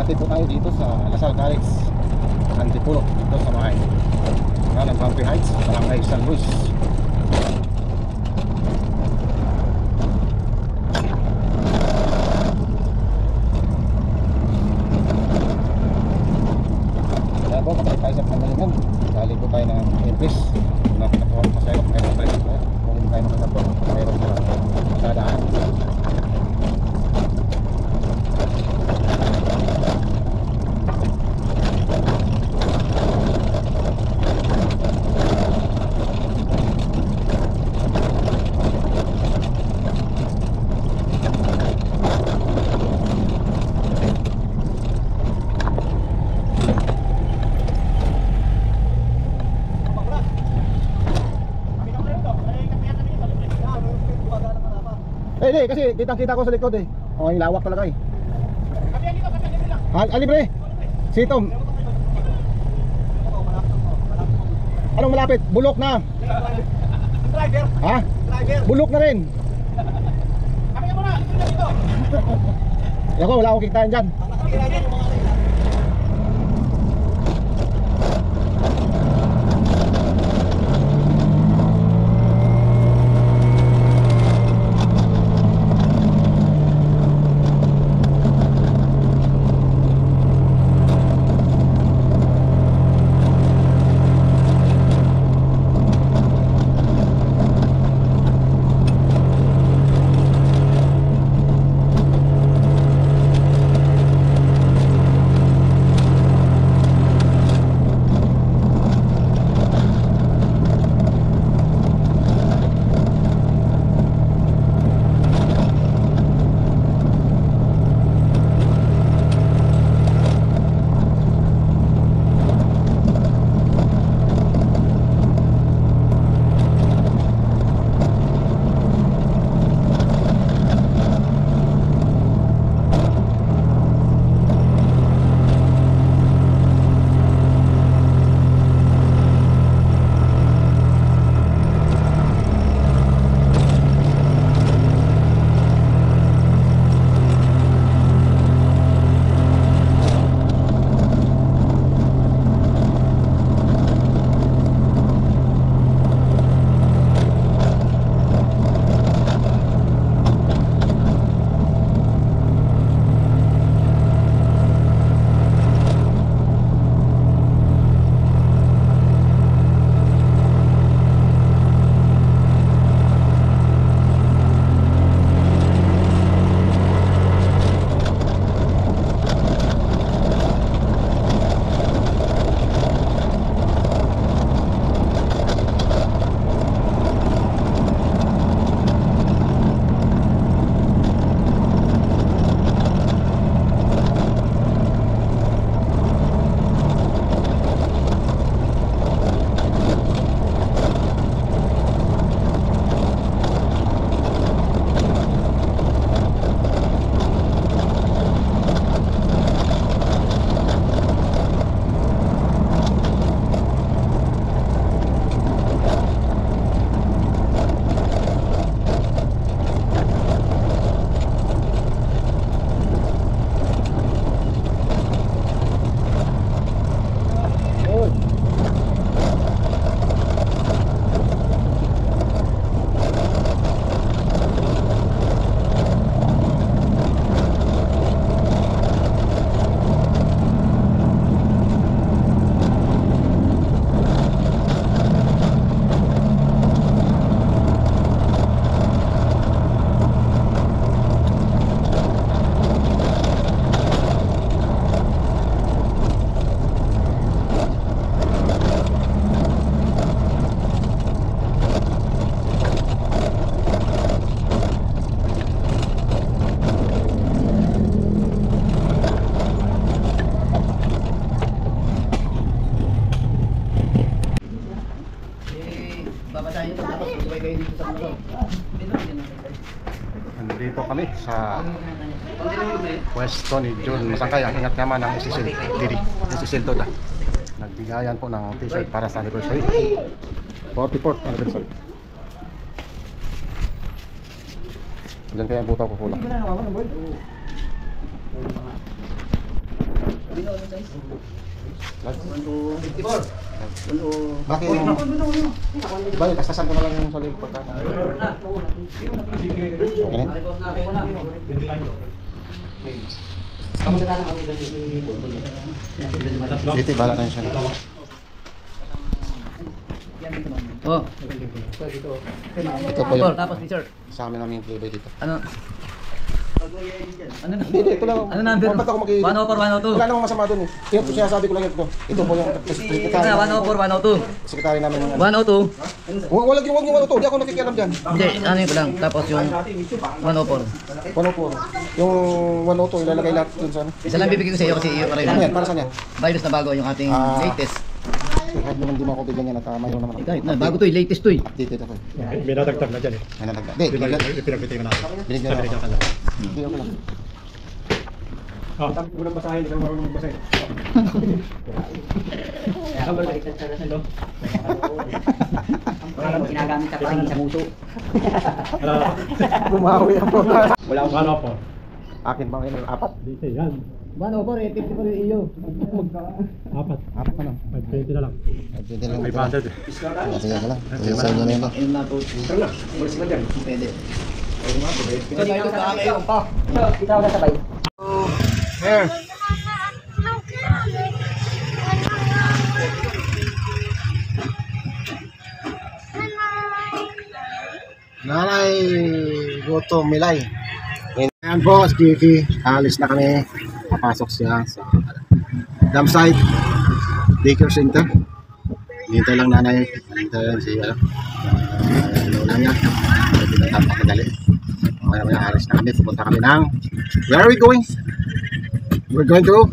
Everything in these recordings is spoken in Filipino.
Hatid po tayo dito sa Lasal College Antipolo, dito sa mga ng Country Heights, Barangay San Luis. Kaya po, kapag tayo sa Pangalinan, dali po tayo ng Empress. Nakuha ko masaya, mayroon tayo dito. Kung hindi tayo makasapot, mayroon tayo masadaan. Eh, kasi kitang-kita ko sa likod eh. Oh, yung lawak talaga eh. Libre. Sitom. Anong malapit? Bulok na. Driver. Ha? Driver. Bulok na rin. Kami mo na, dito. Ako, wala akong kikitain dyan. Nandito kami sa pwesto ni John Masangkay. Ang ingat naman ng SSL Didi, SSL Toda. Nagbigayan po ng t-shirt para sa anniversary, 44th anniversary. Diyan kaya ang butaw ko kulang. Bakit? Balik, kastasan ko na lang yung solid pagka. Okay na? Dito, bala na yun siya. Oh. Ito po yung Tapos teacher. sa amin namin yung flavor dito. Ano? Ano na? Hindi, ito lang. Ano number? Ba't ako maki- 104, 102. Wala namang masama dun eh. Ito siya sabi ko lang ito. Ito po yung secretary. Ano, 104, 102. Secretary namin yung 102. Wala yung ano to. Hindi ako nakikialam dyan. Hindi, ano yun ko lang. Tapos yung 104. Ano po? Yung 102 ilalagay lahat dun sa ano. Isa lang bibigyan ko sa iyo kasi iyo pa rin. Ano yan? Para saan yan? Virus na bago yung ating latest. Kahit naman di mo ako bigyan yan at mayroon naman ako. Kahit na, bago to latest to eh. Updated ako. May nadagdag na dyan eh. May nalagay. Hindi, Pinagbitin mo na. binigyan ako. Binigyan ka na. Hindi ako lang. Oh. Tapos mo nang basahin, ikaw marunong magbasahin. Ginagamit sa paling sa muso. Bumawi ako. Wala akong ano po. Akin ba ngayon? Apat? Dito yan. 104 eh, 50 pa rin iyo. Apat. Apat na lang. 520 na lang. Pwede lang. 500 eh. Sige ka lang. Sa inyo na yun. Ayun na po. Pwede. So, dito pa kayo pa. Ikaw na sabay. Here. Nanay Gutom Milay. Ayan po, si Kiki. Alis na kami. Papasok siya sa dam site. Daycare center. Hintay lang nanay. Hintay lang si lola niya. Hindi na tapos madali. Mamaya alis na kami. Pupunta kami ng where are we going? We're going to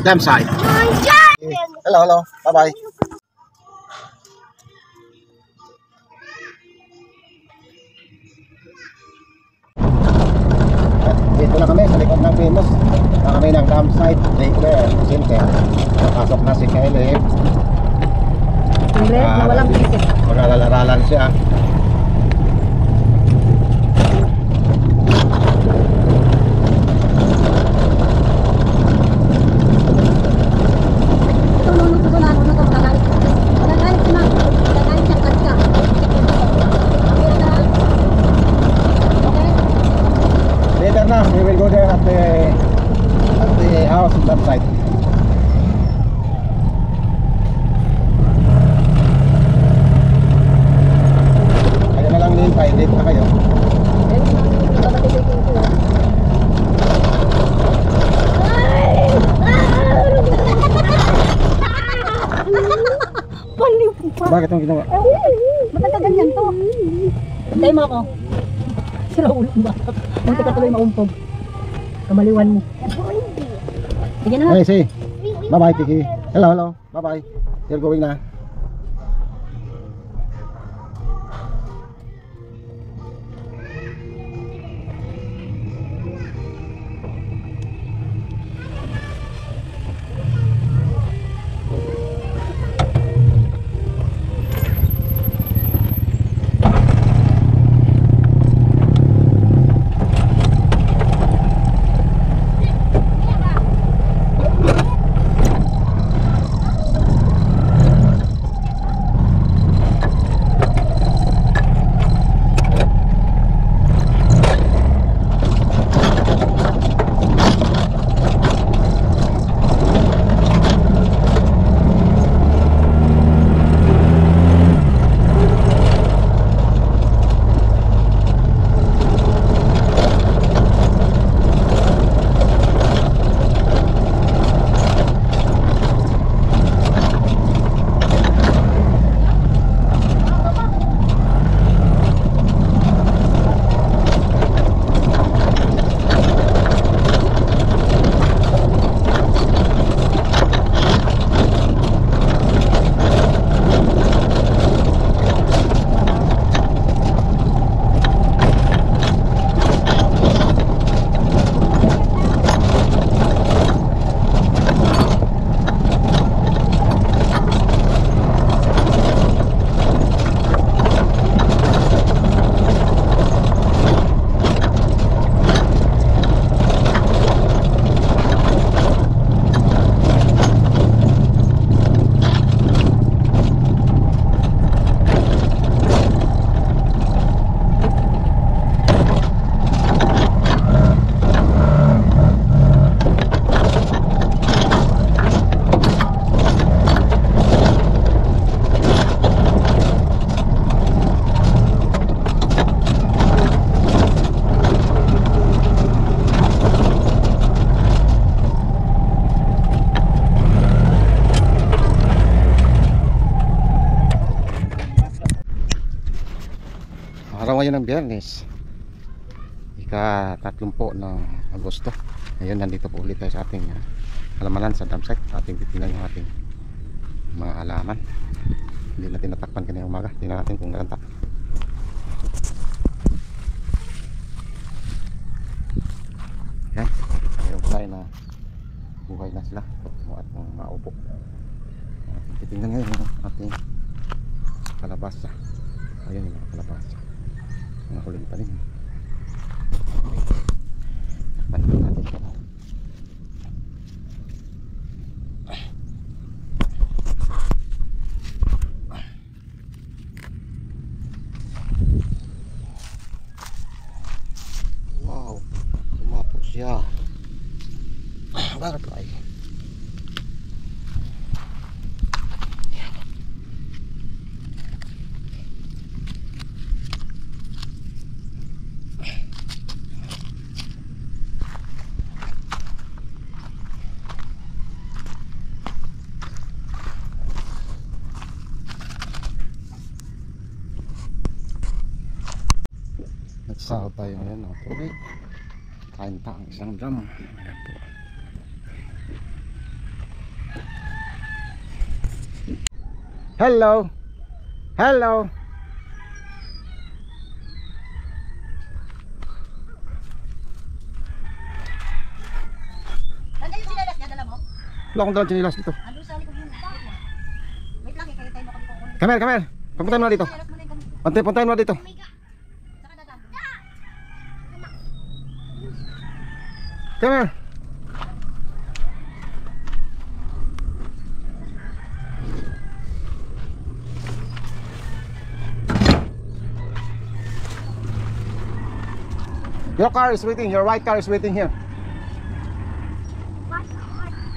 dam site. Hello, hello. Bye-bye. Dito na kami sa likod ng Venus. Na kami ng dam site, daycare center. Napasok na si Caleb. Na walang piso. Mag-alala-aralan siya. Tulungan ko na ano to kagalit. Kagalit si Ma'am. Kagalit siya katka. Okay? Later na, we will go there at the house in dam site. Kayo na lang nintay, dito na kayo. Baliw pa. Bakit ang ginawa? Ba't ka ganyan to? Hintay mo ako. Sira ulo ba? Munti ka tuloy maumpog. Kamaliwan mo. Sige na. Hey, say. Bye-bye, Kiki. Hello, hello. Bye-bye. You're going na. ng Biyernes, ika-30 ng Agosto. Ngayon nandito po ulit tayo sa ating halamanan sa dam site. Ating titingnan yung ating mga halaman. Hindi natin natakpan kanina umaga. Tingnan natin kung nalanta. Yan, mayroon tayo na buhay na sila at maupo. Titingnan ngayon yung ating kalabasa. Ayun yung mga kalabasa, mga huling pa rin. Balik natin ito. Wow, lumapo siya. Butterfly. Nagsahod tayo ngayon ng tubig. Kain pa ang isang drum. Ayan po. Hello! Hello! Nandiyan yung sinalas niya, dala mo? Wala akong dalang chinilas dito. Andun sa likod yung tao. Wait lang, kaya tayo makapagpapon. Come here, come here. Puntahin mo na dito. Sinalas mo na yung kanina. Puntahin mo na dito. Saka dadaan. Come here. Your car is waiting. Your white car is waiting here.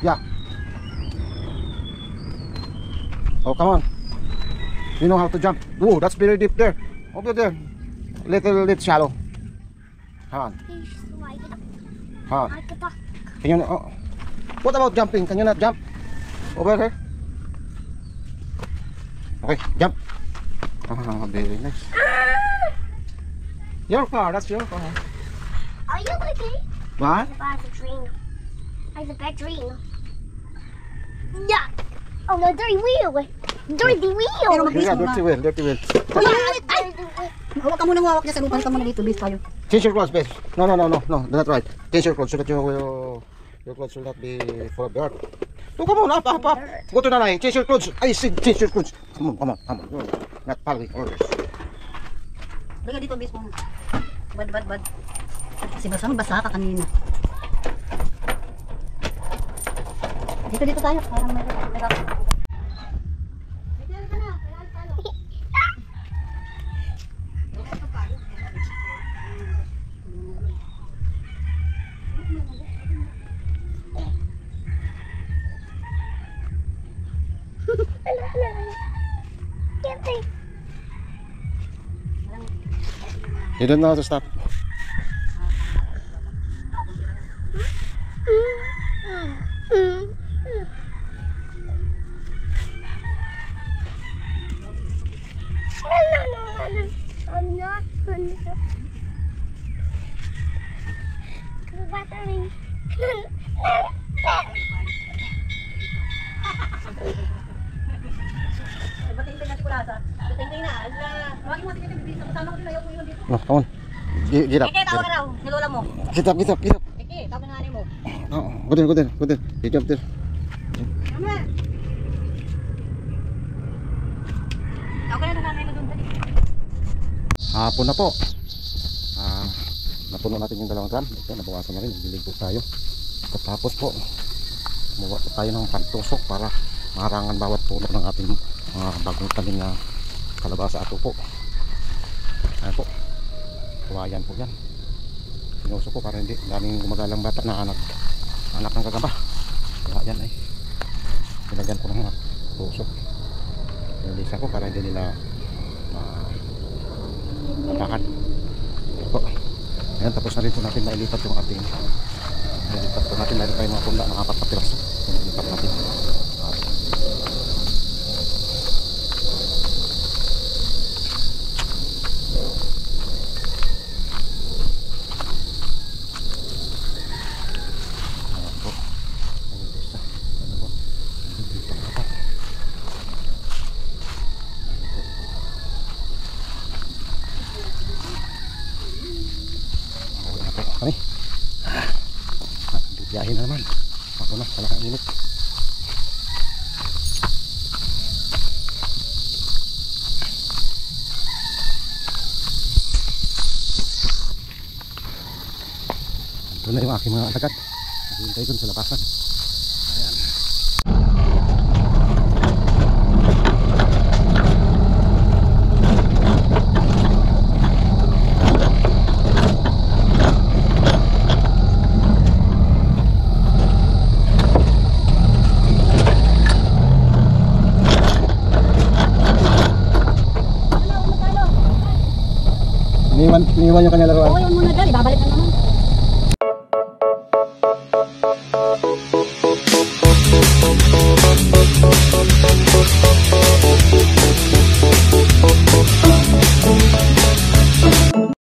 Yeah. Oh, come on. You know how to jump. Whoa, that's very deep there. Over there. Little shallow. Come on. Come on. Can you? Oh. What about jumping? Can you not jump? Over here. Okay, jump. Ah, very nice. Your car. That's your car. Are you okay? What? I have a dream. I have a bad dream. Yeah. Oh no, dirty wheel. Dirty wheel. Yeah, dirty wheel, dirty wheel. Huwag ka munang hawak niya sa lupan ka muna dito, bis tayo. Change your clothes, best. No, that's not right. Change your clothes so that your clothes will not be full of dirt. No, come on, up. Go to Nanay. Change your clothes. I said change your clothes. Come on. You're not following orders. Baka dito, bis mo. Bad. Kasi basa ka kanina. Dito tayo. Parang may You don't know how to stop. I'm not going to. Battery. Bating-ting na si Kulasa. Bating-ting na. Bakit mo tingin yung bisa? Kasama ko din ayaw ko yun dito. No, come on. Get up. Eke, tawag ka raw. Ni lola mo. Get up. Eke, tawag na nanay mo. No, go there. You jump there. Mama! Tawag na nanay mo doon. Dali. Hapon na po. Napuno natin yung dalawang drum. Ito, nabawasan na rin. Nagbilig po tayo. Tapos po, kumuha po tayo ng pantusok para maharangan bawat puno ng ating bagong tanim na kalabasa at upo. Ayan po. Kawayan po yan. Sinusok ko para hindi daming gumagalang bata na anak ng gagamba. Kaya yan ay nilagyan ko ng tusok. Nilisa ko para hindi nila matakan. Ayan po. Ayan, tapos na rin po natin nailipat yung ating nailipat po natin. Meron tayong mga punda na 4 na piraso. Nailipat natin. Ako na, talagang init. Ito na yung aking mga alagad. Naghihintay dun sa labasan. Ayan. Iniwan yung kanya laruan. Oo, yun muna dyan. Ibabalik na naman.